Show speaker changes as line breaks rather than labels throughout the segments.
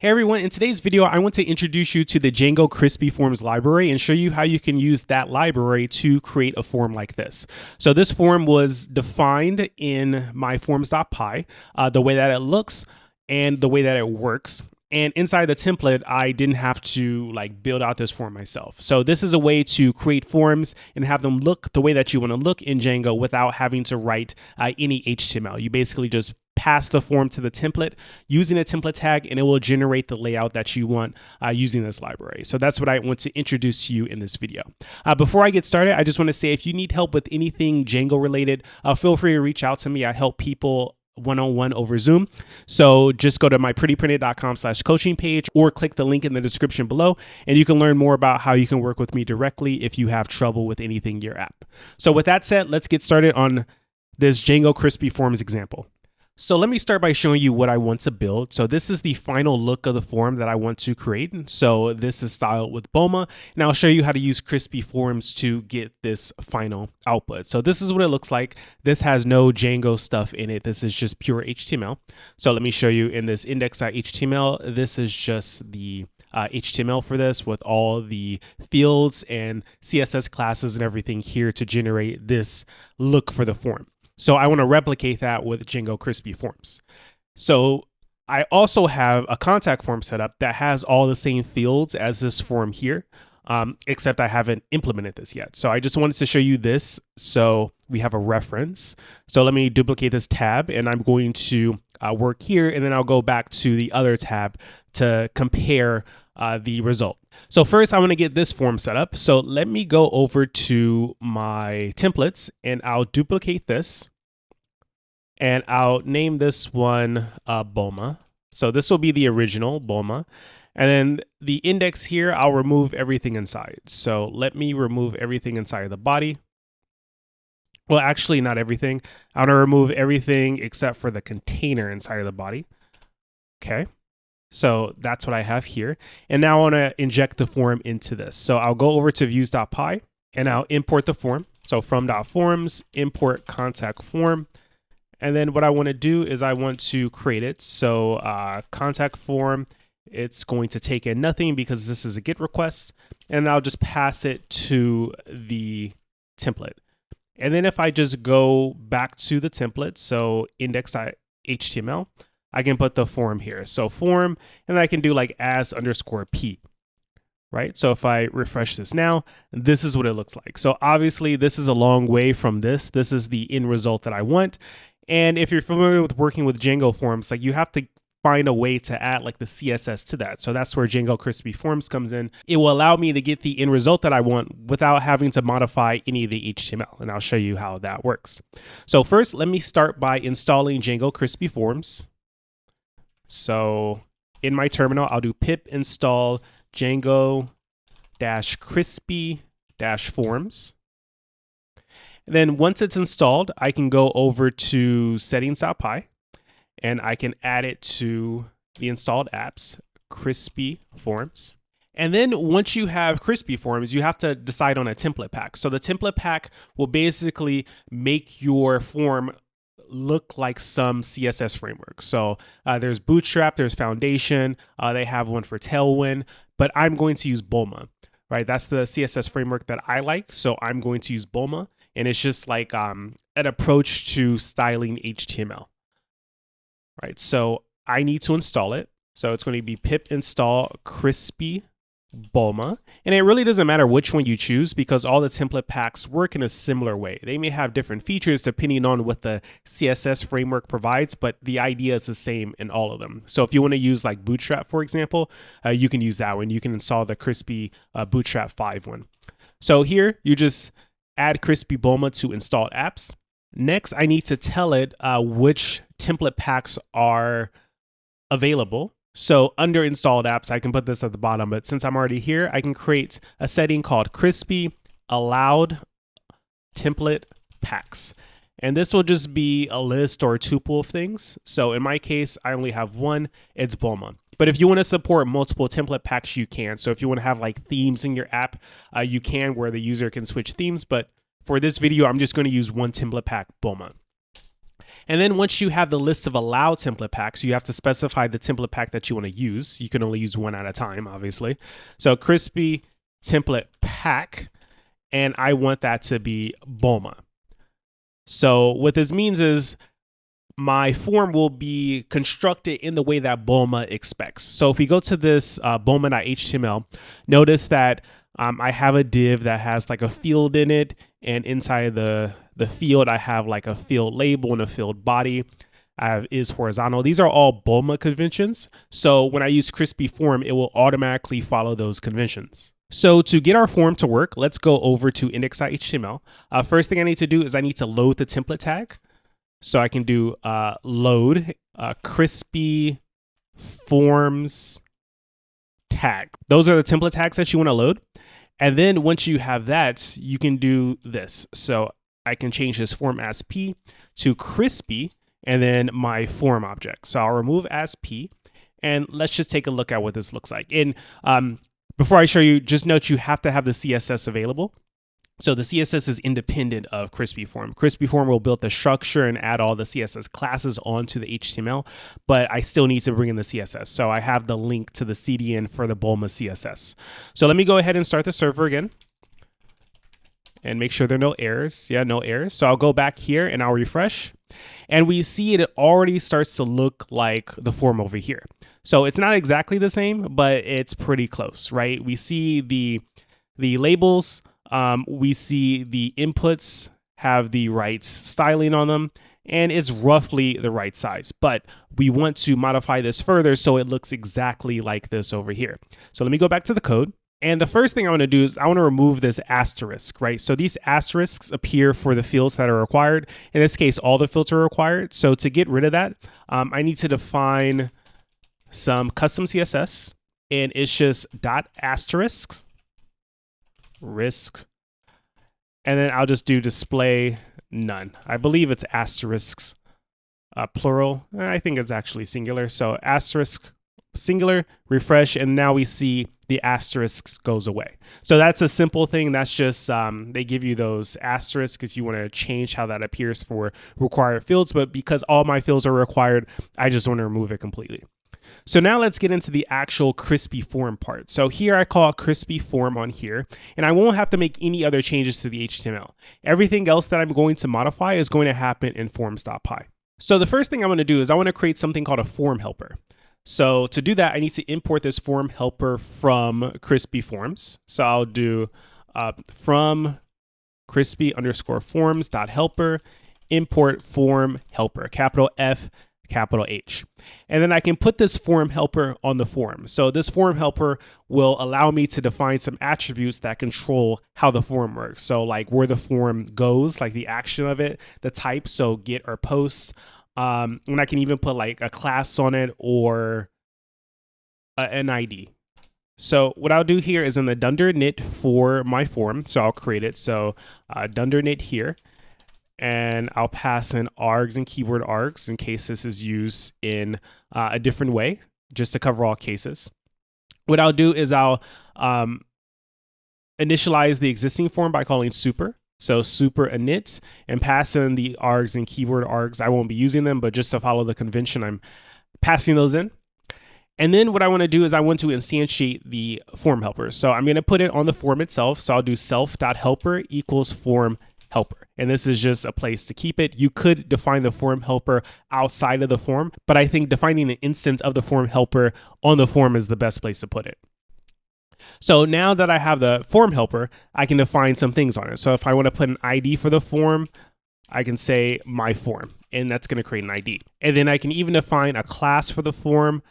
Hey everyone, in today's video, I want to introduce you to the Django Crispy Forms library and show you how you can use that library to create a form like this. So this form was defined in my forms.py, the way that it looks and the way that it works. And inside the template, I didn't have to build out this form myself. So this is a way to create forms and have them look the way that you want to look in Django without having to write any HTML. You basically just pass the form to the template using a template tag, and it will generate the layout that you want using this library. So that's what I want to introduce to you in this video. Before I get started, I just want to say if you need help with anything Django related, feel free to reach out to me. I help people one-on-one over Zoom. So just go to myprettyprinted.com/coaching page or click the link in the description below, and you can learn more about how you can work with me directly if you have trouble with anything in your app. So with that said, let's get started on this Django Crispy Forms example. So let me start by showing you what I want to build. So this is the final look of the form that I want to create. So this is styled with BOMA, and I'll show you how to use Crispy Forms to get this final output. So this is what it looks like. This has no Django stuff in it. This is just pure HTML. So let me show you in this index.html. This is just the HTML for this with all the fields and CSS classes and everything here to generate this look for the form. So I want to replicate that with Django Crispy Forms. So I also have a contact form set up that has all the same fields as this form here, except I haven't implemented this yet. So I just wanted to show you this so we have a reference. So let me duplicate this tab, and I'm going to work here, and then I'll go back to the other tab to compare the result. So first I want to get this form set up. So let me go over to my templates, and I'll duplicate this, and I'll name this one BOMA. So this will be the original BOMA. And then the index here, I'll remove everything inside. So let me remove everything inside of the body. Well, actually not everything. I want to remove everything except for the container inside of the body. Okay. So that's what I have here. And now I want to inject the form into this. So I'll go over to views.py and I'll import the form. So from.forms, import contact form. And then what I want to do is I want to create it. So contact form, it's going to take in nothing because this is a GET request. And I'll just pass it to the template. And then if I just go back to the template, so index.html, I can put the form here. So form, and I can do as_p, right? So if I refresh this now, this is what it looks like. So obviously this is a long way from this. This is the end result that I want. And if you're familiar with working with Django forms, you have to find a way to add the CSS to that. So that's where Django Crispy Forms comes in. It will allow me to get the end result that I want without having to modify any of the HTML. And I'll show you how that works. So first, let me start by installing Django Crispy Forms. So in my terminal, I'll do pip install Django-crispy-forms. Then once it's installed, I can go over to settings.py and I can add it to the installed apps, Crispy Forms. And then once you have Crispy Forms, you have to decide on a template pack. So the template pack will basically make your form look like some CSS framework. So there's Bootstrap, there's Foundation, they have one for Tailwind, but I'm going to use BOMA, right? That's the CSS framework that I like. So I'm going to use BOMA, and it's just an approach to styling HTML, right? So I need to install it. So it's going to be pip install crispy BOMA, and it really doesn't matter which one you choose because all the template packs work in a similar way. They may have different features depending on what the CSS framework provides, but the idea is the same in all of them. So if you want to use Bootstrap, for example, you can use that one. You can install the Crispy Bootstrap 5 one. So here you just add Crispy BOMA to installed apps. Next, I need to tell it which template packs are available. So under installed apps, I can put this at the bottom, but since I'm already here, I can create a setting called Crispy Allowed Template Packs. And this will just be a list or a tuple of things. So in my case, I only have one, it's BOMA. But if you want to support multiple template packs, you can. So if you want to have themes in your app, you can, where the user can switch themes. But for this video, I'm just going to use one template pack, BOMA. And then once you have the list of allowed template packs, you have to specify the template pack that you want to use. You can only use one at a time, obviously. So crispy template pack, and I want that to be Bulma. So what this means is my form will be constructed in the way that Bulma expects. So if we go to this Bulma.html, notice that I have a div that has like a field in it, and inside the field I have like a field label and a field body. I have is horizontal. These are all Bulma conventions. So when I use crispy form, it will automatically follow those conventions. So to get our form to work, let's go over to index.html. First thing I need to do is I need to load the template tag. So I can do load crispy forms tag. Those are the template tags that you want to load. And then once you have that, you can do this. So I can change this form as P to crispy and then my form object. So I'll remove as P, and let's just take a look at what this looks like. And before I show you, just note you have to have the CSS available. So the CSS is independent of Crispy Form. Crispy Form will build the structure and add all the CSS classes onto the HTML, but I still need to bring in the CSS. So I have the link to the CDN for the Bulma CSS. So let me go ahead and start the server again and make sure there are no errors. Yeah, no errors. So I'll go back here and I'll refresh, and we see it already starts to look like the form over here. So it's not exactly the same, but it's pretty close, right? We see the labels. We see the inputs have the right styling on them, and it's roughly the right size, but we want to modify this further so it looks exactly like this over here. So let me go back to the code. And the first thing I want to do is I want to remove this asterisk, right? So these asterisks appear for the fields that are required. In this case, all the fields are required. So to get rid of that, I need to define some custom CSS, and it's just dot asterisk risk, and then I'll just do display none. I believe it's asterisks plural. I think it's actually singular. So asterisk singular, refresh, and now we see the asterisks goes away. So that's a simple thing. That's just they give you those asterisks if you want to change how that appears for required fields, but because all my fields are required, I just want to remove it completely. So now let's get into the actual crispy form part. So here I call crispy form on here, and I won't have to make any other changes to the HTML. Everything else that I'm going to modify is going to happen in forms.py. So the first thing I want to do is I want to create something called a form helper. So to do that, I need to import this form helper from crispy forms. So I'll do from crispy_forms.helper import form helper, capital F, capital H. And then I can put this form helper on the form. So this form helper will allow me to define some attributes that control how the form works. So like where the form goes, like the action of it, the type, so get or post. And I can even put like a class on it or an ID. So what I'll do here is in the dunder init for my form. So I'll create it. So dunder init here. And I'll pass in args and keyword args in case this is used in a different way, just to cover all cases. What I'll do is I'll initialize the existing form by calling super. So super init, and pass in the args and keyword args. I won't be using them, but just to follow the convention, I'm passing those in. And then what I want to do is I want to instantiate the form helper. So I'm going to put it on the form itself. So I'll do self.helper equals form helper. And this is just a place to keep it. You could define the form helper outside of the form, but I think defining an instance of the form helper on the form is the best place to put it. So now that I have the form helper, I can define some things on it. So if I want to put an ID for the form, I can say my form, and that's going to create an ID. And then I can even define a class for the form.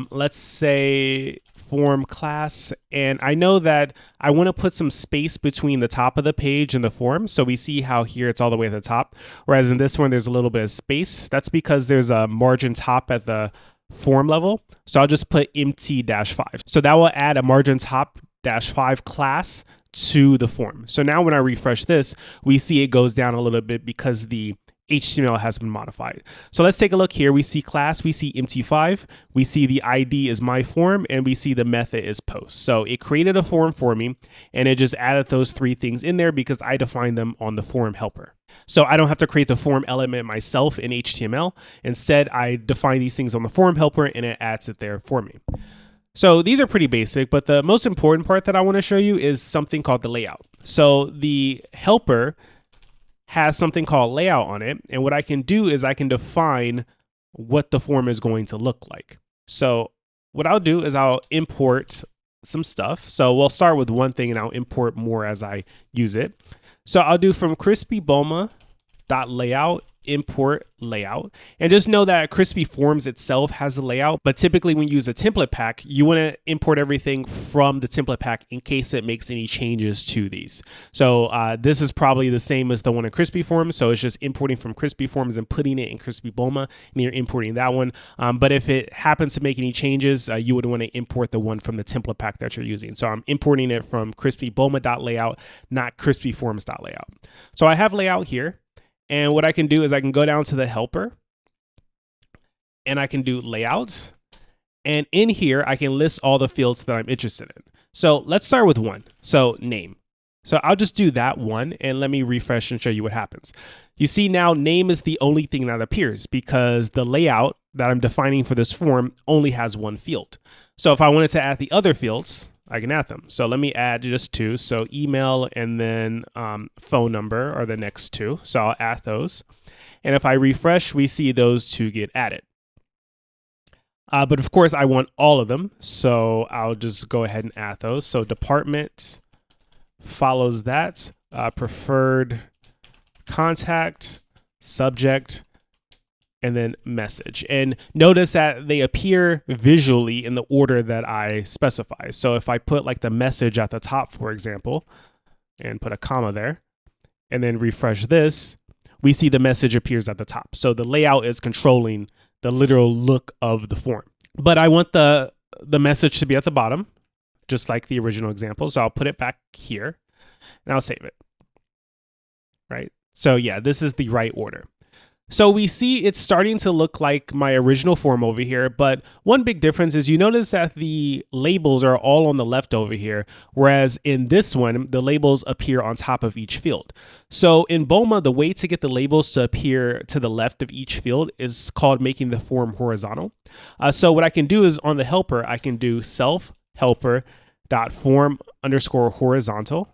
Let's say form class, and I know that I want to put some space between the top of the page and the form. So we see how here it's all the way at the top, whereas in this one there's a little bit of space. That's because there's a margin top at the form level. So I'll just put empty-5. So that will add a margin top-5 class to the form. So now when I refresh this, we see it goes down a little bit because the HTML has been modified. So let's take a look here. We see class, we see MT5, we see the ID is my form, and we see the method is post. So it created a form for me, and it just added those three things in there because I defined them on the form helper. So I don't have to create the form element myself in HTML. Instead, I define these things on the form helper and it adds it there for me. So these are pretty basic, but the most important part that I want to show you is something called the layout. So the helper has something called layout on it. And what I can do is I can define what the form is going to look like. So what I'll do is I'll import some stuff. So we'll start with one thing and I'll import more as I use it. So I'll do from crispyboma.layout import layout, and just know that Crispy Forms itself has a layout, but typically when you use a template pack, you want to import everything from the template pack in case it makes any changes to these. So this is probably the same as the one in Crispy Forms, so it's just importing from Crispy Forms and putting it in Crispy Boma, and you're importing that one. But if it happens to make any changes, you would want to import the one from the template pack that you're using. So I'm importing it from crispyboma.layout, not crispyforms.layout. So I have layout here. And what I can do is I can go down to the helper and I can do layouts. And in here, I can list all the fields that I'm interested in. So let's start with one. So name. So I'll just do that one and let me refresh and show you what happens. You see now name is the only thing that appears because the layout that I'm defining for this form only has one field. So if I wanted to add the other fields, I can add them. So let me add just two. So email and then phone number are the next two. So I'll add those. And if I refresh, we see those two get added. But of course, I want all of them. So I'll just go ahead and add those. So department follows that. Preferred contact, subject, and then message. And notice that they appear visually in the order that I specify. So if I put like the message at the top, for example, and put a comma there, and then refresh this, we see the message appears at the top. So the layout is controlling the literal look of the form. But I want the message to be at the bottom, just like the original example. So I'll put it back here and I'll save it. Right? So yeah, this is the right order. So we see it's starting to look like my original form over here, but one big difference is you notice that the labels are all on the left over here, whereas in this one, the labels appear on top of each field. So in Boma, the way to get the labels to appear to the left of each field is called making the form horizontal. So what I can do is on the helper, I can do self helper.form_horizontal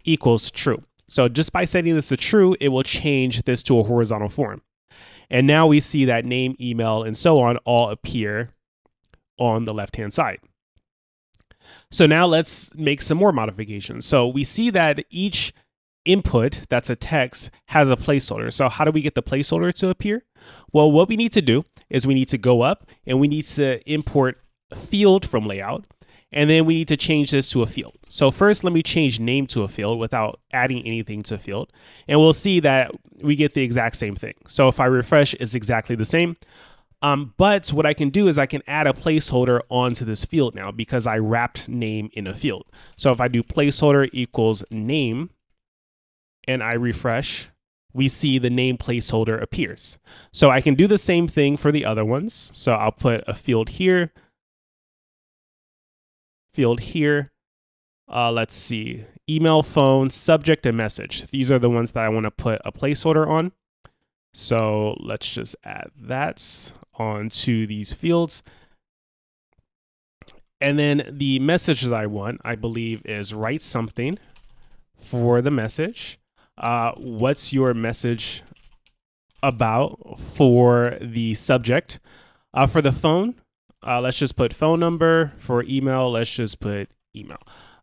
equals true. So just by setting this to true, it will change this to a horizontal form. And now we see that name, email, and so on all appear on the left-hand side. So now let's make some more modifications. So we see that each input that's a text has a placeholder. So how do we get the placeholder to appear? Well, what we need to do is we need to go up and we need to import field from layout. And then we need to change this to a field. So first, let me change name to a field without adding anything to a field. And we'll see that we get the exact same thing. So if I refresh, it's exactly the same. But what I can do is I can add a placeholder onto this field now because I wrapped name in a field. So if I do placeholder equals name and I refresh, we see the name placeholder appears. So I can do the same thing for the other ones. So I'll put a field here. Field here. Let's see, email, phone, subject, and message. These are the ones that I want to put a placeholder on. So let's just add that onto these fields. And then the message that I want, I believe, is write something for the message. What's your message about for the subject? For the phone, let's just put phone number. For email, let's just put email.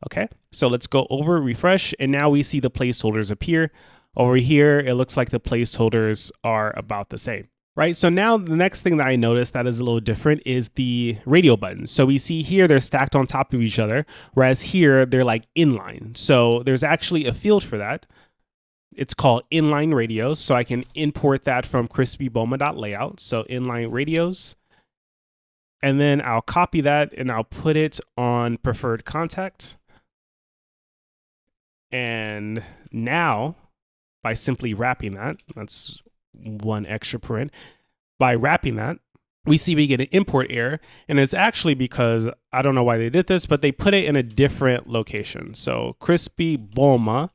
Okay, so let's go over, refresh, and now we see the placeholders appear. Over here, it looks like the placeholders are about the same, right? So now the next thing that I noticed that is a little different is the radio buttons. So we see here they're stacked on top of each other, whereas here they're like inline. So there's actually a field for that. It's called inline radios. So I can import that from crispyboma.layout. So inline radios. And then I'll copy that and I'll put it on preferred contact. And now by simply wrapping that. That's one extra print. By wrapping that, we see we get an import error, and it's actually because, I don't know why they did this, but they put it in a different location. So crispy bulma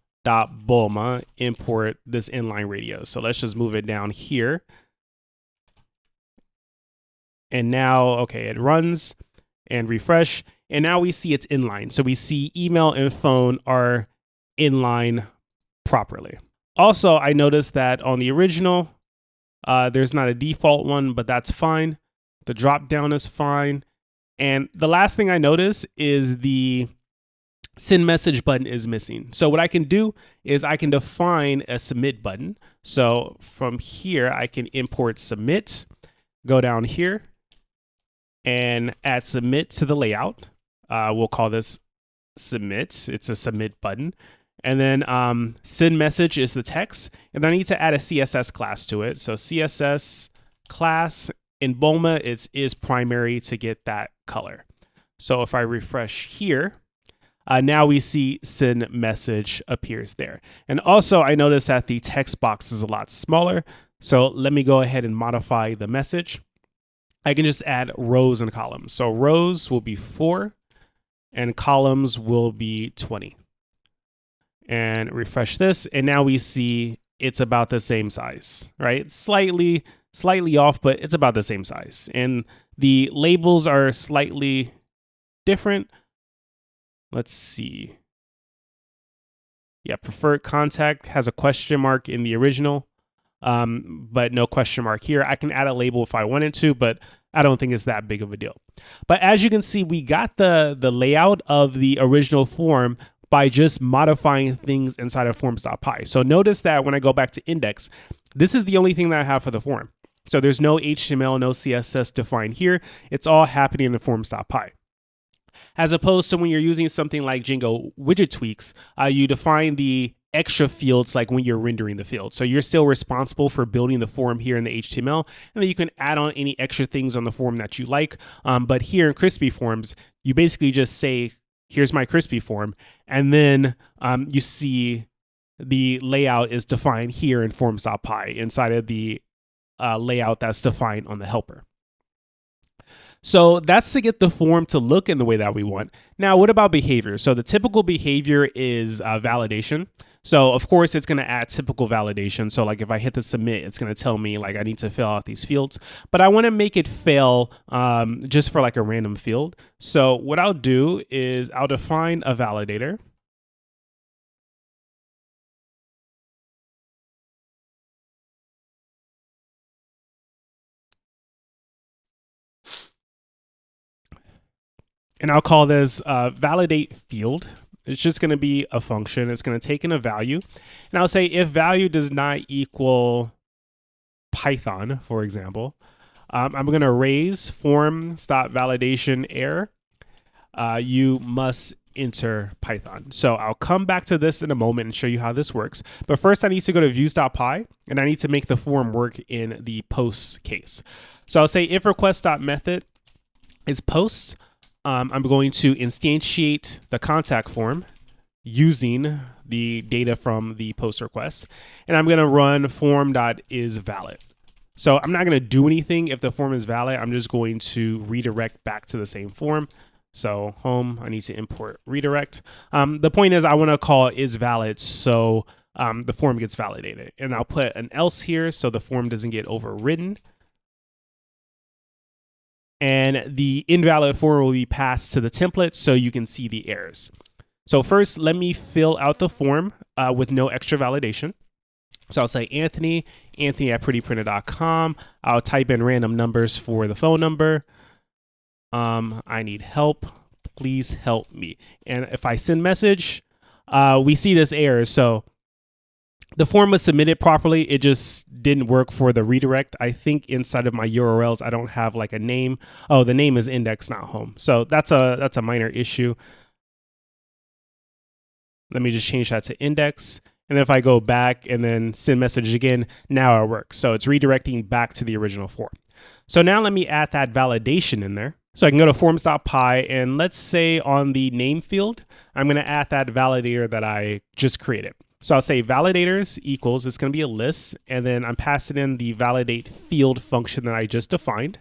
import this inline radio. So let's just move it down here. And now, okay, it runs and refresh. And now we see it's inline. So we see email and phone are inline properly. Also, I noticed that on the original, there's not a default one, but that's fine. The drop down is fine. And the last thing I notice is the send message button is missing. So what I can do is I can define a submit button. So from here, I can import submit, go down here and add submit to the layout. We'll call this submit. It's a submit button. And then send message is the text. And then I need to add a CSS class to it. So CSS class in Bulma, it is primary to get that color. So if I refresh here, now we see send message appears there. And also I notice that the text box is a lot smaller. So let me go ahead and modify the message. I can just add rows and columns. So rows will be 4 and columns will be 20. And refresh this. And now we see it's about the same size, right? Slightly off, but it's about the same size. And the labels are slightly different. Let's see. Yeah, preferred contact has a question mark in the original, but no question mark here. I can add a label if I wanted to, but I don't think it's that big of a deal. But as you can see, we got the layout of the original form by just modifying things inside of forms.py. So notice that when I go back to index, this is the only thing that I have for the form. So there's no HTML, no CSS defined here. It's all happening in forms.py. As opposed to when you're using something like Django widget tweaks, you define the extra fields like when you're rendering the field. So you're still responsible for building the form here in the HTML, and then you can add on any extra things on the form that you like. But here in Crispy Forms, you basically just say, here's my Crispy form, and then you see the layout is defined here in forms.py inside of the layout that's defined on the helper. So that's to get the form to look in the way that we want. Now, what about behavior? So the typical behavior is validation. So of course it's going to add typical validation. So like if I hit the submit, it's going to tell me like I need to fill out these fields, but I want to make it fail just for like a random field. So what I'll do is I'll define a validator. And I'll call this validate field. It's just going to be a function. It's going to take in a value. And I'll say if value does not equal Python, for example, I'm going to raise form.validation error. You must enter Python. So I'll come back to this in a moment and show you how this works. But first I need to go to views.py and I need to make the form work in the post case. So I'll say if request.method is post, I'm going to instantiate the contact form using the data from the post request, and I'm going to run form.isValid. So I'm not going to do anything if the form is valid. I'm just going to redirect back to the same form. So home, I need to import redirect. The point is I want to call isValid so the form gets validated, and I'll put an else here so the form doesn't get overridden. And the invalid form will be passed to the template so you can see the errors. So first, let me fill out the form with no extra validation. So I'll say Anthony at prettyprinter.com. I'll type in random numbers for the phone number. I need help. Please help me. And if I send message, we see this error. So the form was submitted properly. It just didn't work for the redirect. I think inside of my URLs, I don't have like a name. Oh, the name is index, not home. So that's a minor issue. Let me just change that to index. And if I go back and then send message again, now it works. So it's redirecting back to the original form. So now let me add that validation in there. So I can go to forms.py and let's say on the name field, I'm going to add that validator that I just created. So I'll say validators equals, it's going to be a list, and then I'm passing in the validate field function that I just defined.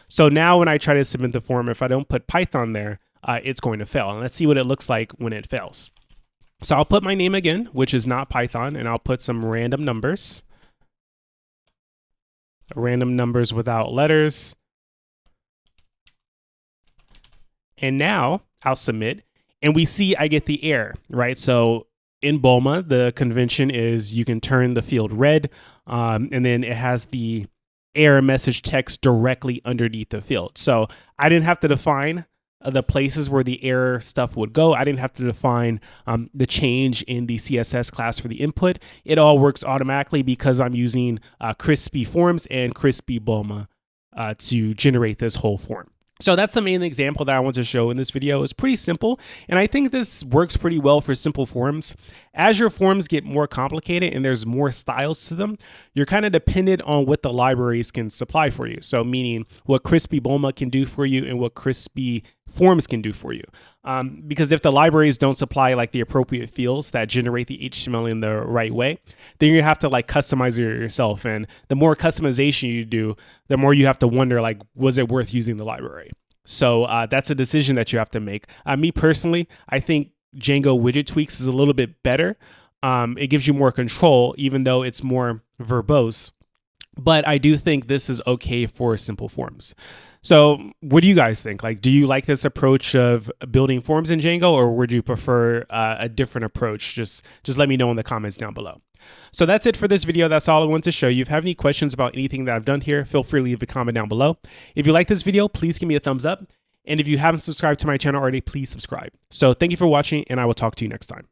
So now when I try to submit the form, if I don't put Python there, it's going to fail. And let's see what it looks like when it fails. So I'll put my name again, which is not Python, and I'll put some random numbers without letters. And now I'll submit, and we see I get the error, right? So in Bulma, the convention is you can turn the field red, and then it has the error message text directly underneath the field. So I didn't have to define the places where the error stuff would go. I didn't have to define the change in the CSS class for the input. It all works automatically because I'm using Crispy Forms and Crispy Bulma to generate this whole form. So that's the main example that I want to show in this video. It's pretty simple, and I think this works pretty well for simple forms. As your forms get more complicated and there's more styles to them, you're kind of dependent on what the libraries can supply for you. So meaning what Crispy Bulma can do for you and what Crispy Forms can do for you. Because if the libraries don't supply like the appropriate fields that generate the HTML in the right way, then you have to like customize it yourself. And the more customization you do, the more you have to wonder like, was it worth using the library? So that's a decision that you have to make. Me personally, I think Django widget tweaks is a little bit better. It gives you more control, even though it's more verbose. But I do think this is okay for simple forms. So what do you guys think? Like, do you like this approach of building forms in Django, or would you prefer a different approach? Just let me know in the comments down below. So that's it for this video. That's all I want to show you. If you have any questions about anything that I've done here, feel free to leave a comment down below. If you like this video, please give me a thumbs up. And if you haven't subscribed to my channel already, please subscribe. So thank you for watching, and I will talk to you next time.